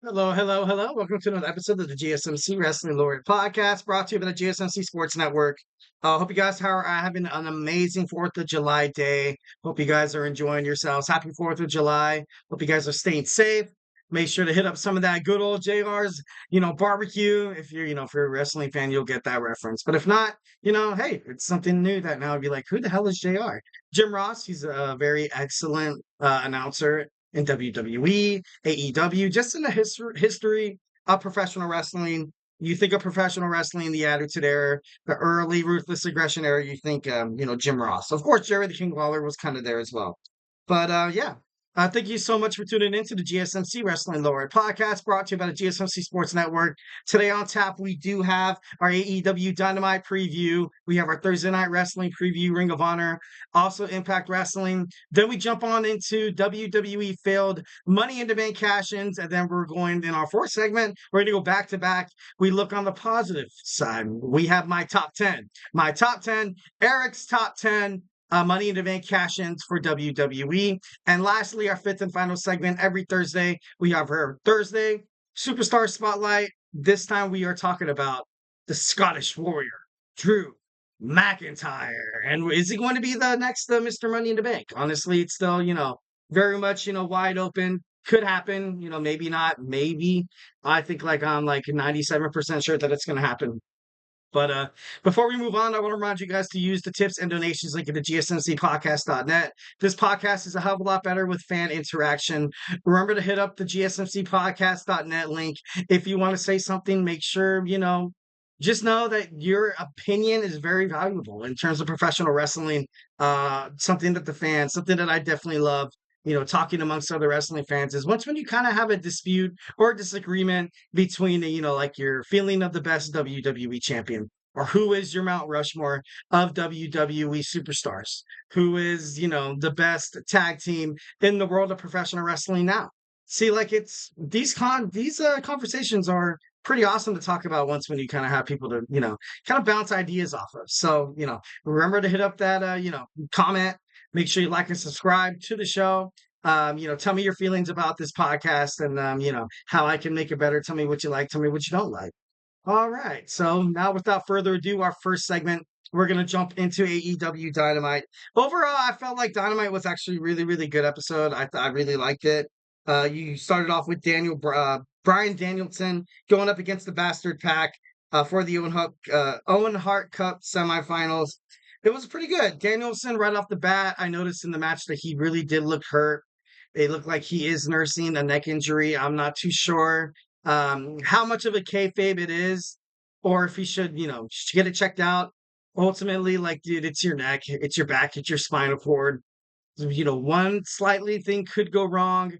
Hello, hello, hello. Welcome to another episode of the GSMC Wrestling Laureate Podcast, brought to you by the GSMC Sports Network. Hope you guys are having an amazing 4th of July day. Hope you guys are enjoying yourselves. Happy 4th of July. Hope you guys are staying safe. Make sure to hit up some of that good old JR's, barbecue. If you're a wrestling fan, you'll get that reference. But if not, hey, it's something new that now I'd be like, who the hell is JR? Jim Ross, he's a very excellent announcer in WWE, AEW, just in the history of professional wrestling. You think of professional wrestling, the Attitude Era, the early Ruthless Aggression Era, you think, Jim Ross. Of course, Jerry the King Lawler was kind of there as well. But yeah, thank you so much for tuning into the GSMC Wrestling Laureate Podcast, brought to you by the GSMC Sports Network. Today on tap, we do have our AEW Dynamite preview. We have our Thursday Night Wrestling preview, Ring of Honor, also Impact Wrestling. Then we jump on into WWE failed Money in the Bank cash-ins, and then we're going in our fourth segment. We're going to go back to back. We look on the positive side. We have my top 10. My top 10, Eric's top 10 Money in the Bank cash-ins for WWE. And lastly, our fifth and final segment every Thursday. We have our Thursday Superstar Spotlight. This time we are talking about the Scottish Warrior, Drew McIntyre. And is he going to be the next Mr. Money in the Bank? Honestly, it's still, very much, wide open. Could happen, maybe not, maybe. I think I'm like 97% sure that it's going to happen. But before we move on, I want to remind you guys to use the tips and donations link at the GSMCpodcast.net. This podcast is a hell of a lot better with fan interaction. Remember to hit up the GSMCpodcast.net link. If you want to say something, make sure, just know that your opinion is very valuable in terms of professional wrestling. Something that I definitely love, talking amongst other wrestling fans is once when you kind of have a dispute or a disagreement between, like your feeling of the best WWE champion or who is your Mount Rushmore of WWE superstars, who is, the best tag team in the world of professional wrestling now. See, like it's these conversations are pretty awesome to talk about once when you kind of have people to, kind of bounce ideas off of. So, remember to hit up that, comment. Make sure you like and subscribe to the show. Tell me your feelings about this podcast and, how I can make it better. Tell me what you like. Tell me what you don't like. All right. So now without further ado, our first segment, we're going to jump into AEW Dynamite. Overall, I felt like Dynamite was actually really, really good episode. I really liked it. You started off with Bryan Danielson going up against the Bastard Pack for the Owen Hart Cup semifinals. It was pretty good. Danielson, right off the bat, I noticed in the match that he really did look hurt. It looked like he is nursing a neck injury. I'm not too sure how much of a kayfabe it is, or if he should, get it checked out. Ultimately, like, dude, it's your neck, it's your back, it's your spinal cord. One slightly thing could go wrong.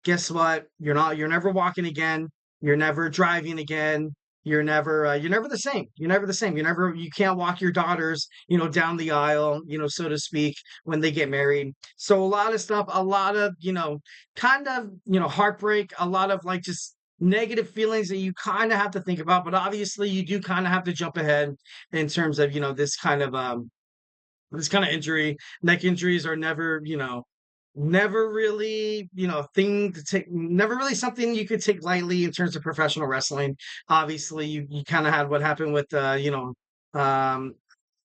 Guess what? You're never walking again. You're never driving again. You're never the same. You're never the same. You can't walk your daughters, down the aisle, so to speak, when they get married. So a lot of stuff, a lot of, kind of, heartbreak, a lot of like just negative feelings that you kind of have to think about. But obviously you do kind of have to jump ahead in terms of, this kind of injury. Neck injuries are never, never really, thing to take, never really something you could take lightly in terms of professional wrestling. Obviously, you kind of had what happened with, um,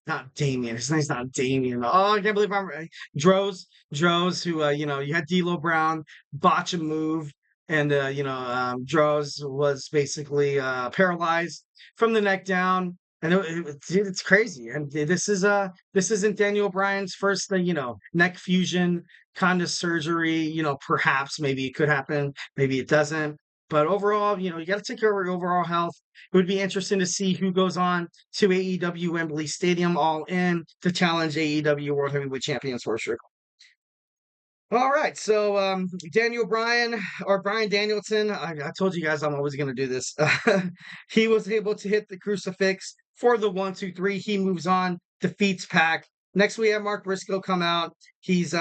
not Damien. His name's not Damien. Oh, I can't believe I'm right. Droz, who, you had D'Lo Brown botch a move, and, Droz was basically paralyzed from the neck down. And dude, it's crazy. And this isn't Daniel Bryan's first, neck fusion kind of surgery. Perhaps maybe it could happen, maybe it doesn't. But overall, you got to take care of your overall health. It would be interesting to see who goes on to AEW Wembley Stadium All In to challenge AEW World Heavyweight Champions for sure. All right, so Daniel Bryan or Bryan Danielson, I told you guys I'm always going to do this. He was able to hit the crucifix for the 1-2-3. He moves on, defeats Pac. Next, we have Mark Briscoe come out. He's,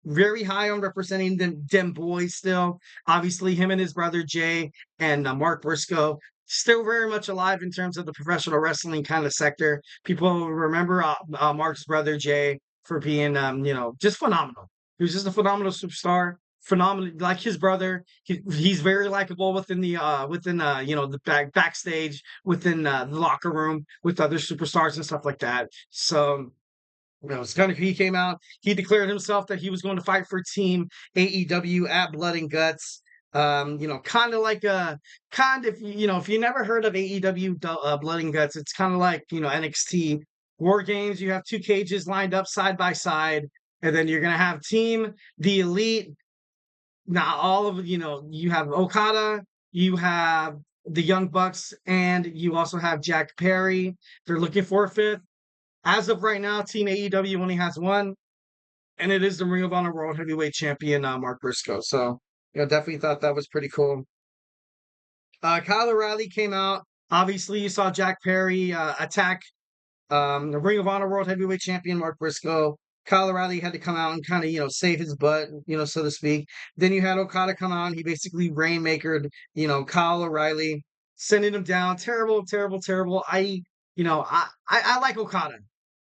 very high on representing them boys still. Obviously, him and his brother Jay and Mark Briscoe still very much alive in terms of the professional wrestling kind of sector. People remember Mark's brother Jay for being, just phenomenal. He was just a phenomenal superstar. phenomenal, like his brother. He's very likable within the backstage within the locker room with other superstars and stuff like that. So it's kind of he came out. He declared himself that he was going to fight for Team AEW at Blood and Guts. Kind of like a kind of if you never heard of AEW Blood and Guts, it's kind of like NXT War Games. You have two cages lined up side by side, and then you're gonna have Team the Elite. Now all of you have Okada, you have the Young Bucks, and you also have Jack Perry. They're looking for a fifth. As of right now, Team AEW only has one, and it is the Ring of Honor World Heavyweight Champion, Mark Briscoe. So, definitely thought that was pretty cool. Kyle O'Reilly came out. Obviously, you saw Jack Perry attack the Ring of Honor World Heavyweight Champion Mark Briscoe. Kyle O'Reilly had to come out and kind of, save his butt, so to speak. Then you had Okada come out and he basically rainmakered, Kyle O'Reilly, sending him down. Terrible, terrible, terrible. I like Okada.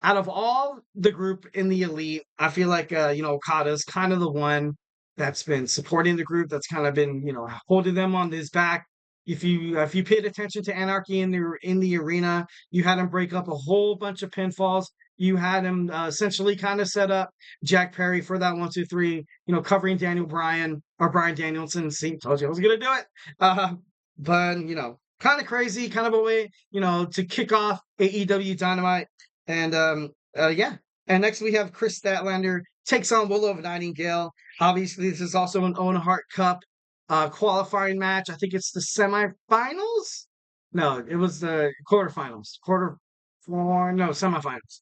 Out of all the group in the Elite, I feel like, Okada's kind of the one that's been supporting the group, that's kind of been, holding them on his back. If you paid attention to Anarchy in the arena, you had him break up a whole bunch of pinfalls. You had him essentially kind of set up Jack Perry for that 1, 2, 3, covering Bryan Danielson. See, told you I was gonna do it. But kind of crazy, kind of a way, to kick off AEW Dynamite. And yeah. And next we have Chris Statlander takes on Willow of Nightingale. Obviously, this is also an Owen Hart Cup qualifying match. I think it's the semifinals. No, it was the quarterfinals. Semifinals.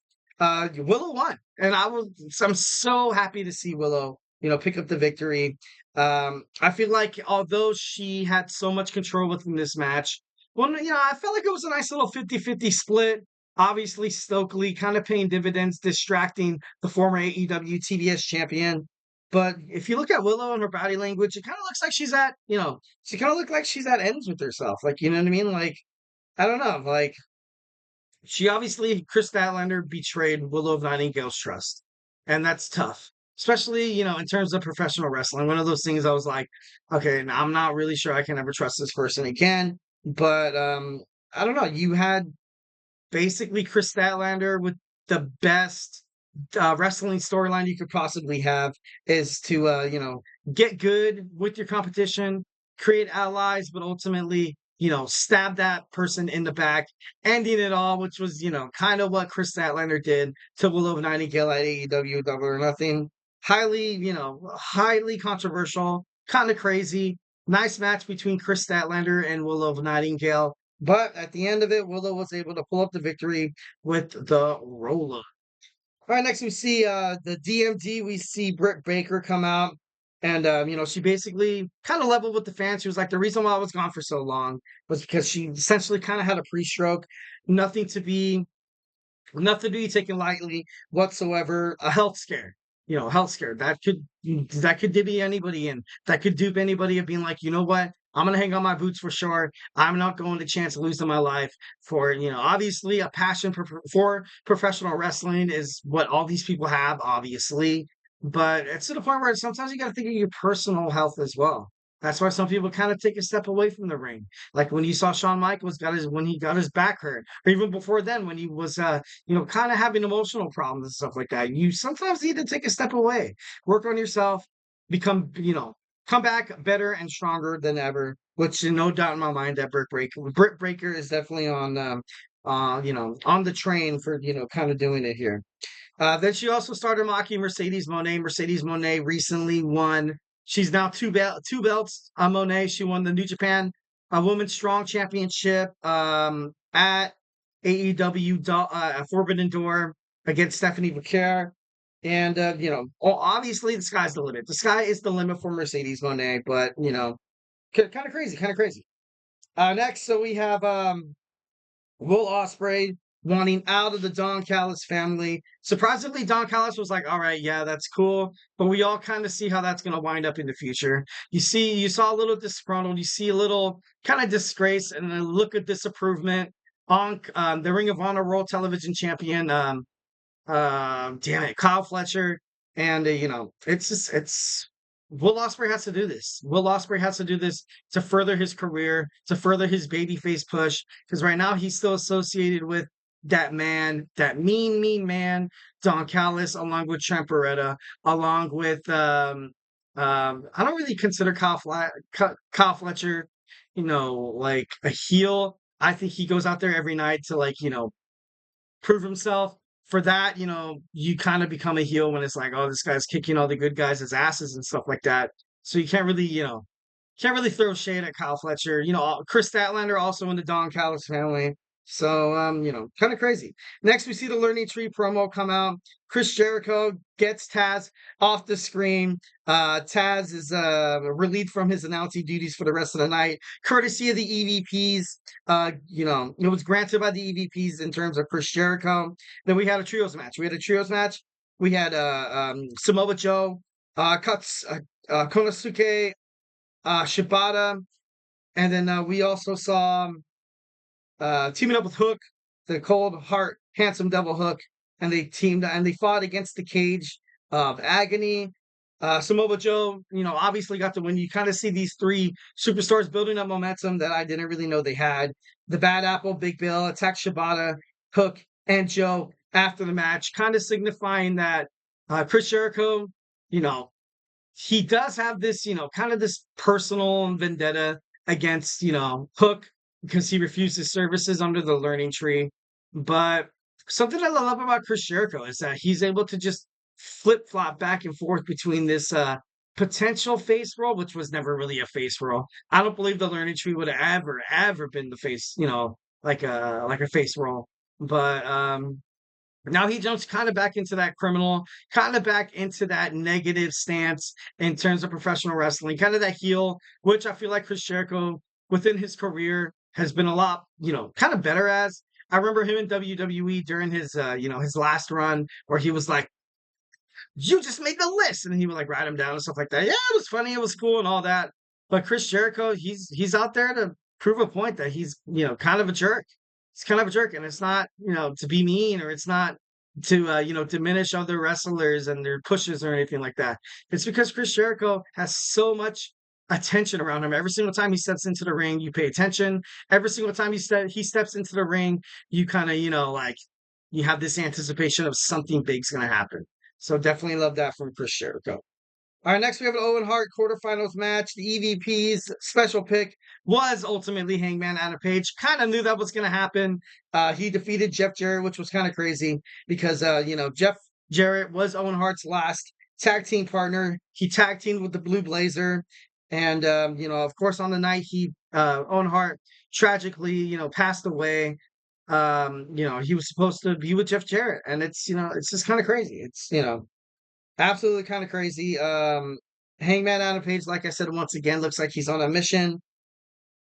Willow won, and I'm so happy to see Willow, pick up the victory. I feel like although she had so much control within this match, well, I felt like it was a nice little 50-50 split. Obviously, Stokely kind of paying dividends, distracting the former AEW TBS champion. But if you look at Willow and her body language, it kind of looks like she kind of looks like she's at ends with herself. Like, you know what I mean? Like, I don't know. Like, Chris Statlander betrayed Willow of Nightingale's trust. And that's tough. Especially, in terms of professional wrestling. One of those things I was like, okay, I'm not really sure I can ever trust this person again. But I don't know. You had basically Chris Statlander with the best wrestling storyline you could possibly have is to get good with your competition, create allies, but ultimately stab that person in the back, ending it all, which was kind of what Chris Statlander did to Willow of Nightingale at AEW Double or Nothing. Highly controversial, kind of crazy. Nice match between Chris Statlander and Willow of Nightingale. But at the end of it, Willow was able to pull up the victory with the roll-up. All right, next we see the DMD. We see Britt Baker come out. And, she basically kind of leveled with the fans. She was like, the reason why I was gone for so long was because she essentially kind of had a pre-stroke. Nothing to be taken lightly whatsoever. A health scare. Health scare. That could divvy anybody in. That could dupe anybody of being like, you know what? I'm going to hang on my boots for sure. I'm not going to chance losing my life for, obviously a passion for professional wrestling is what all these people have, obviously. But it's to the point where sometimes you got to think of your personal health as well. That's why some people kind of take a step away from the ring. Like when you saw Shawn Michaels when he got his back hurt, or even before then when he was, kind of having emotional problems and stuff like that. You sometimes need to take a step away, work on yourself, become, come back better and stronger than ever. Which, no doubt in my mind that Britt Baker is definitely on the train for kind of doing it here. Then she also started mocking Mercedes Mone. Mercedes Mone recently won. She's now two belts on Monet. She won the New Japan Women's Strong Championship at AEW Forbidden Door against Stephanie Becker. And, obviously the sky's the limit. The sky is the limit for Mercedes Monet, but, kind of crazy. Next, so we have Will Ospreay wanting out of the Don Callis family. Surprisingly, Don Callis was like, all right, yeah, that's cool. But we all kind of see how that's going to wind up in the future. You saw a little disgruntled. You see a little kind of disgrace and a look of disapproval on the Ring of Honor World Television Champion, Kyle Fletcher. And, it's Will Ospreay has to do this. Will Ospreay has to do this to further his career, to further his babyface push. Because right now he's still associated with that man, that mean man, Don Callis, along with Trent Beretta, along with I don't really consider Kyle Fletcher, like a heel. I think he goes out there every night to prove himself. For that, you kind of become a heel when it's like, oh, this guy's kicking all the good guys' asses and stuff like that. So you can't really throw shade at Kyle Fletcher. Chris Statlander also in the Don Callis family. So, kind of crazy. Next, we see the Learning Tree promo come out. Chris Jericho gets Taz off the screen. Taz is relieved from his announcing duties for the rest of the night, courtesy of the EVPs. It was granted by the EVPs in terms of Chris Jericho. Then we had a trios match. We had Samoa Joe, Konosuke Shibata, and then we also saw teaming up with Hook, the Cold Heart Handsome Devil Hook, and they fought against the Cage of Agony. Samoa Joe, obviously got the win. You kind of see these three superstars building up momentum that I didn't really know they had. The Bad Apple, Big Bill, attacked Shibata, Hook, and Joe after the match, kind of signifying that Chris Jericho, he does have this, kind of this personal vendetta against, Hook because he refused his services under the Learning Tree. But something I love about Chris Jericho is that he's able to just flip-flop back and forth between this potential face role, which was never really a face role. I don't believe the Learning Tree would have ever been the face, like a face role. But now he jumps kind of back into that criminal, kind of back into that negative stance in terms of professional wrestling, kind of that heel, which I feel like Chris Jericho within his career has been a lot, kind of better as. I remember him in WWE during his, his last run where he was like, you just made the list. And then he would like write them down and stuff like that. Yeah, it was funny. It was cool and all that. But Chris Jericho, he's out there to prove a point that he's, kind of a jerk. He's kind of a jerk. And it's not, to be mean, or it's not to, diminish other wrestlers and their pushes or anything like that. It's because Chris Jericho has so much attention around him. Every single time he steps into the ring, you pay attention. Every single time he steps into the ring, you kind of, you have this anticipation of something big's going to happen. So definitely love that from Chris Jericho. All right, next we have an Owen Hart quarterfinals match. The EVP's special pick was ultimately Hangman Adam Page. Kind of knew that was going to happen. He defeated Jeff Jarrett, which was kind of crazy because, Jeff Jarrett was Owen Hart's last tag team partner. He tag teamed with the Blue Blazer. And, of course, on the night Owen Hart tragically, passed away. He was supposed to be with Jeff Jarrett, and it's just kind of crazy. It's, absolutely kind of crazy. Hangman Adam Page, like I said, once again, looks like he's on a mission.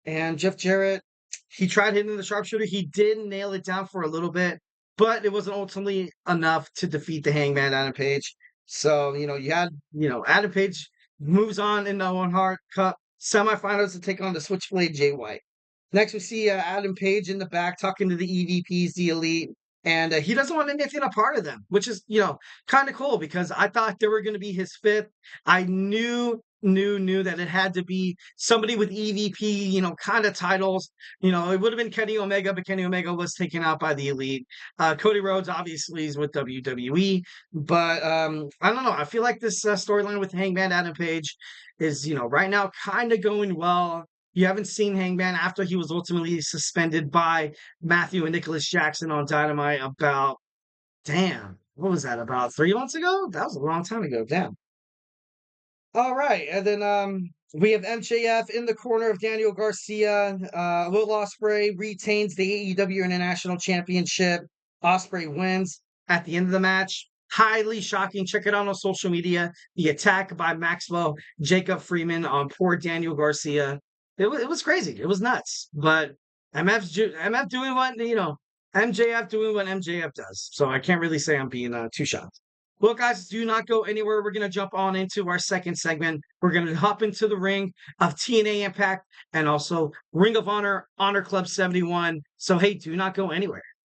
And Jeff Jarrett, he tried hitting the sharpshooter. He did nail it down for a little bit, but it wasn't ultimately enough to defeat the Hangman Adam Page. So, you had, Adam Page moves on in the Owen Hart Cup semifinals to take on the Switchblade Jay White. Next, we see Adam Page in the back talking to the EVPs, the Elite, and he doesn't want anything a part of them, which is, kind of cool because I thought they were going to be his fifth. I knew that it had to be somebody with EVP, kind of titles. It would have been Kenny Omega, but Kenny Omega was taken out by the Elite. Cody Rhodes obviously is with WWE, but I don't know. I feel like this storyline with Hangman Adam Page is, right now kind of going well. You haven't seen Hangman after he was ultimately suspended by Matthew and Nicholas Jackson on Dynamite about, what was that, about 3 months ago? That was a long time ago, damn. All right, and then we have MJF in the corner of Daniel Garcia. Will Ospreay retains the AEW International Championship. Ospreay wins at the end of the match. Highly shocking. Check it out on social media. The attack by Maxwell Jacob Freeman on poor Daniel Garcia. It was crazy. It was nuts. But MF doing what, MJF doing what MJF does. So I can't really say I'm being too shocked. Well, guys, do not go anywhere. We're going to jump on into our second segment. We're going to hop into the ring of TNA Impact and also Ring of Honor, Honor Club 71. So, hey, do not go anywhere.